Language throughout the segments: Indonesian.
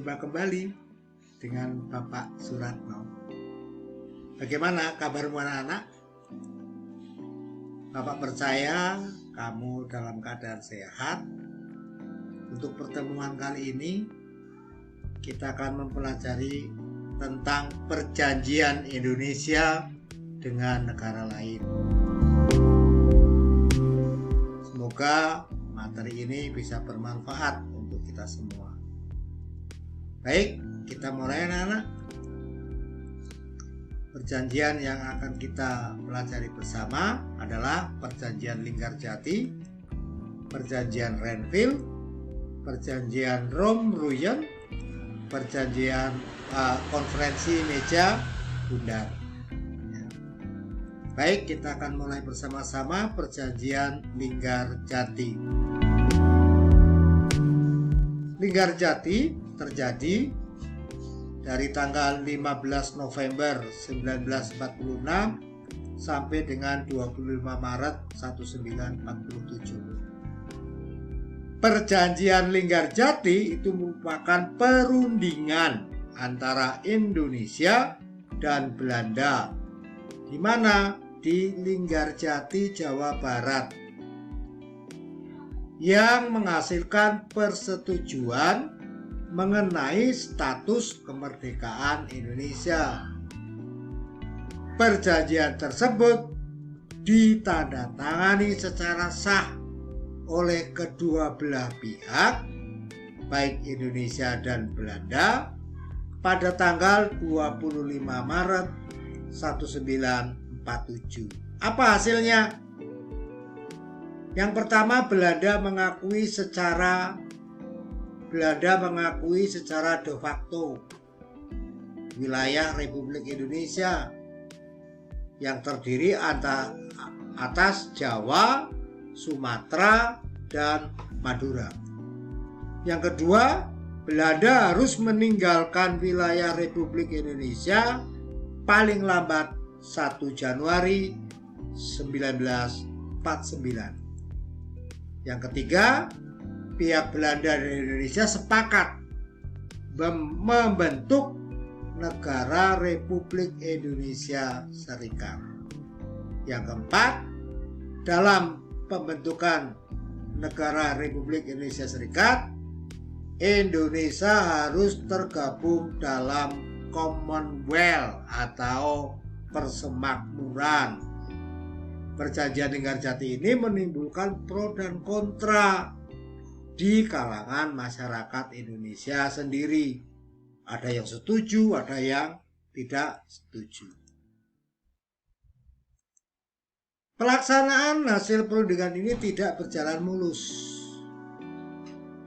berjumpa kembali dengan Bapak Suratno. Bagaimana kabarmu anak-anak? Bapak percaya kamu dalam keadaan sehat. Untuk pertemuan kali ini kita akan mempelajari tentang perjanjian Indonesia dengan negara lain. Semoga materi ini bisa bermanfaat untuk kita semua. Baik, kita mulai anak-anak. Perjanjian yang akan kita pelajari bersama adalah Perjanjian Linggarjati, Perjanjian Renville, Perjanjian Rom-Ruyen, Perjanjian Konferensi Meja Bundar. Baik, kita akan mulai bersama-sama Perjanjian Linggarjati. Linggarjati terjadi dari tanggal 15 November 1946 sampai dengan 25 Maret 1947. Perjanjian Linggarjati itu merupakan perundingan antara Indonesia dan Belanda, di mana di Linggarjati, Jawa Barat, yang menghasilkan persetujuan mengenai status kemerdekaan Indonesia. Perjanjian tersebut ditandatangani secara sah oleh kedua belah pihak, baik Indonesia dan Belanda, pada tanggal 25 Maret 1947. Apa hasilnya? Yang pertama, Belanda mengakui secara de facto wilayah Republik Indonesia yang terdiri atas Jawa, Sumatera, dan Madura. Yang kedua, Belanda harus meninggalkan wilayah Republik Indonesia paling lambat 1 Januari 1949. Yang ketiga, pihak Belanda dan Indonesia sepakat membentuk negara Republik Indonesia Serikat. Yang keempat, dalam pembentukan negara Republik Indonesia Serikat, Indonesia harus tergabung dalam Commonwealth atau persemakmuran. Perjanjian Linggarjati ini menimbulkan pro dan kontra di kalangan masyarakat Indonesia sendiri. Ada yang setuju, ada yang tidak setuju. Pelaksanaan hasil perundingan ini tidak berjalan mulus.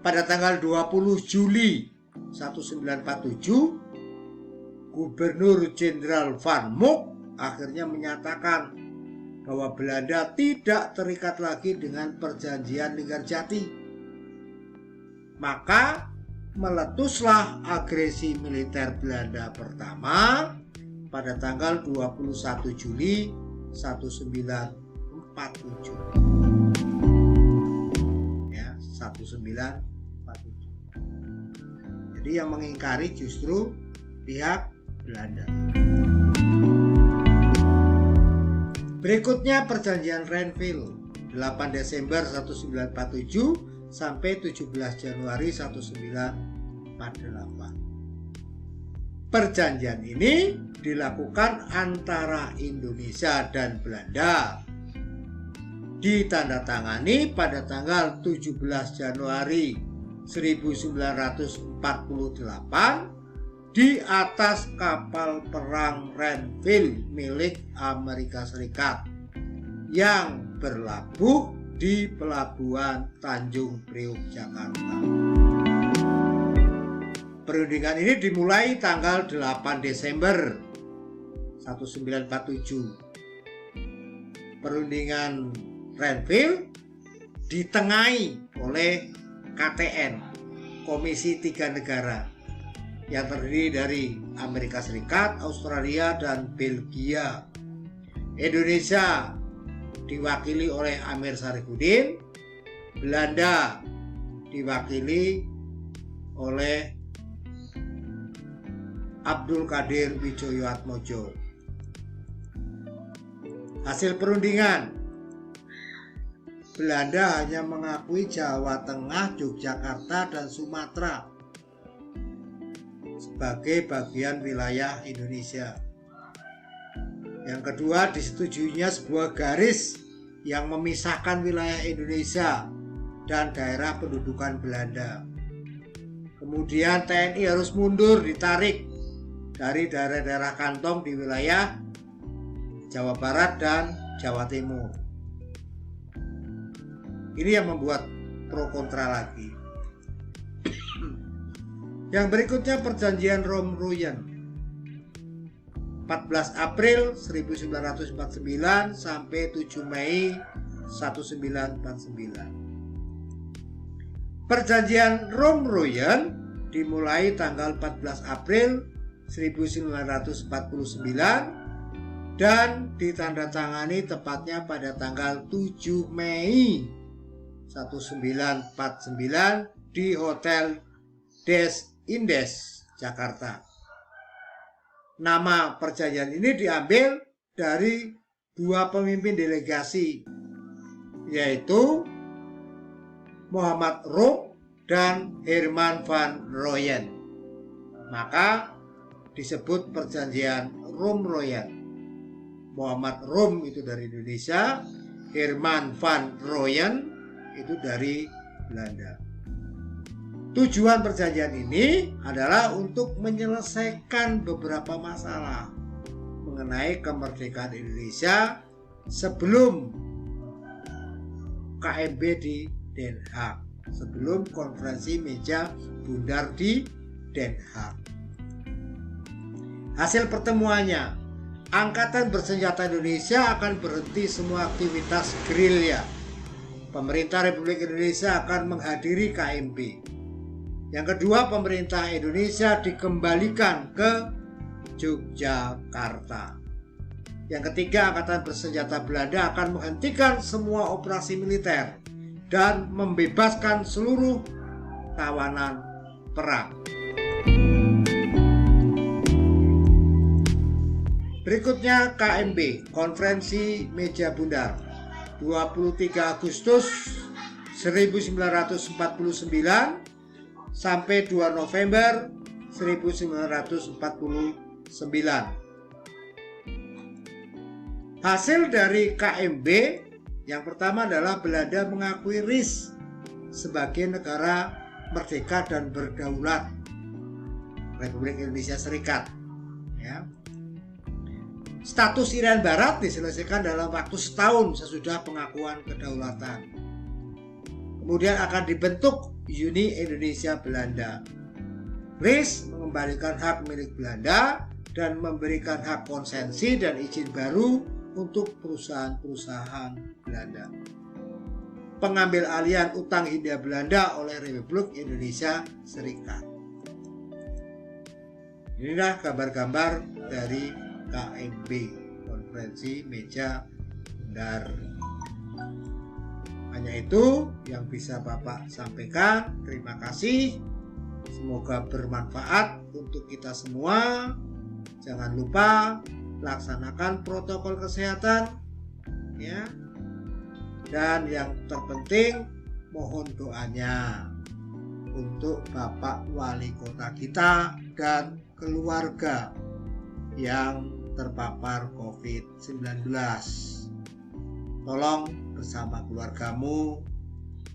Pada tanggal 20 Juli 1947, Gubernur Jenderal Van Mook akhirnya menyatakan bahwa Belanda tidak terikat lagi dengan Perjanjian Linggarjati. Maka meletuslah agresi militer Belanda pertama pada tanggal 21 Juli 1947. Ya, 1947. Jadi yang mengingkari justru pihak Belanda. Berikutnya Perjanjian Renville, 8 Desember 1947 sampai 17 Januari 1948. Perjanjian ini dilakukan antara Indonesia dan Belanda. Ditandatangani pada tanggal 17 Januari 1948 di atas kapal perang Renville milik Amerika Serikat yang berlabuh di Pelabuhan Tanjung Priok, Jakarta. Perundingan ini dimulai tanggal 8 Desember 1947. Perundingan Renville ditengahi oleh KTN, Komisi Tiga Negara, yang terdiri dari Amerika Serikat, Australia, dan Belgia. Indonesia diwakili oleh Amir Syarifuddin, Belanda diwakili oleh Abdul Qadir Wijoyoatmojo. Hasil perundingan, Belanda hanya mengakui Jawa Tengah, Yogyakarta, dan Sumatera sebagai bagian wilayah Indonesia. Yang kedua, disetujuinya sebuah garis yang memisahkan wilayah Indonesia dan daerah pendudukan Belanda. Kemudian TNI harus mundur, ditarik dari daerah-daerah kantong di wilayah Jawa Barat dan Jawa Timur. Ini yang membuat pro kontra lagi. Yang berikutnya perjanjian Romruyen, 14 April 1949 sampai 7 Mei 1949. Perjanjian Romruyen dimulai tanggal 14 April 1949 dan ditandatangani tepatnya pada tanggal 7 Mei 1949 di Hotel Des Indes, Jakarta. Nama perjanjian ini diambil dari dua pemimpin delegasi, yaitu Muhammad Rom dan Herman van Rooyen. Maka disebut perjanjian Romruyen. Muhammad Rom itu dari Indonesia, Herman van Rooyen itu dari Belanda. Tujuan perjanjian ini adalah untuk menyelesaikan beberapa masalah mengenai kemerdekaan Indonesia sebelum KMB di Den Haag, sebelum konferensi meja bundar di Den Haag. Hasil pertemuannya, Angkatan Bersenjata Indonesia akan berhenti semua aktivitas gerilya. Pemerintah Republik Indonesia akan menghadiri KMB. Yang kedua, pemerintah Indonesia dikembalikan ke Yogyakarta. Yang ketiga, Angkatan Bersenjata Belanda akan menghentikan semua operasi militer dan membebaskan seluruh tawanan perang. Berikutnya KMB, Konferensi Meja Bundar, 23 Agustus 1949 sampai 2 November 1949. Hasil dari KMB yang pertama adalah Belanda mengakui RIS sebagai negara merdeka dan berdaulat, Republik Indonesia Serikat. Ya. Status Irian Barat diselesaikan dalam waktu setahun sesudah pengakuan kedaulatan. Kemudian akan dibentuk Uni Indonesia Belanda. RIS mengembalikan hak milik Belanda dan memberikan hak konsensi dan izin baru untuk perusahaan-perusahaan Belanda. Pengambil alihan utang Hindia Belanda oleh Republik Indonesia Serikat. Inilah gambar-gambar dari KMB, Konferensi Meja Bundar. Hanya itu yang bisa Bapak sampaikan. Terima kasih. Semoga bermanfaat untuk kita semua. Jangan lupa laksanakan protokol kesehatan, ya. Dan yang terpenting, mohon doanya untuk Bapak Wali Kota kita dan keluarga yang terpapar COVID-19. Tolong bersama keluargamu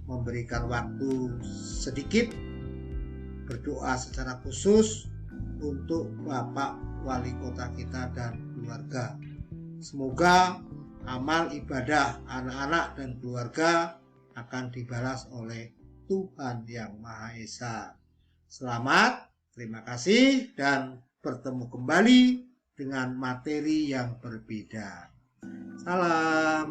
memberikan waktu sedikit berdoa secara khusus untuk Bapak Wali Kota kita dan keluarga. Semoga amal ibadah anak-anak dan keluarga akan dibalas oleh Tuhan Yang Maha Esa. Selamat, terima kasih, dan bertemu kembali dengan materi yang berbeda. Salam.